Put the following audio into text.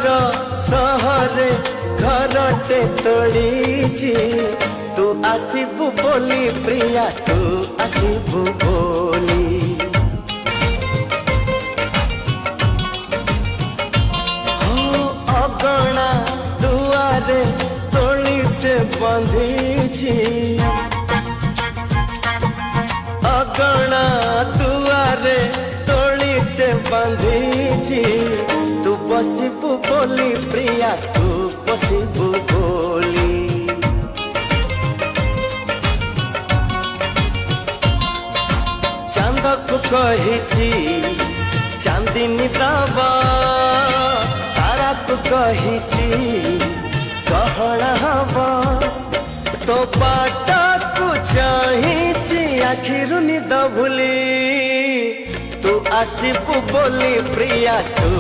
घर सहरे घरटे तोड़ीची तू आसीबु बोली प्रिया तू आसीबु बोली हो अगणा दुआरे तोड़ीटे बंधीची अगणा दुआरे तोड़ीटे बंधीची तू बसिबु बोली प्रिया तू बसिबु बोली चांद को कही चांदनी दबा तारा को कही कहना हवा तो बाटा को चाही आखिर निद भूली तू आसीबु बोली प्रिया तू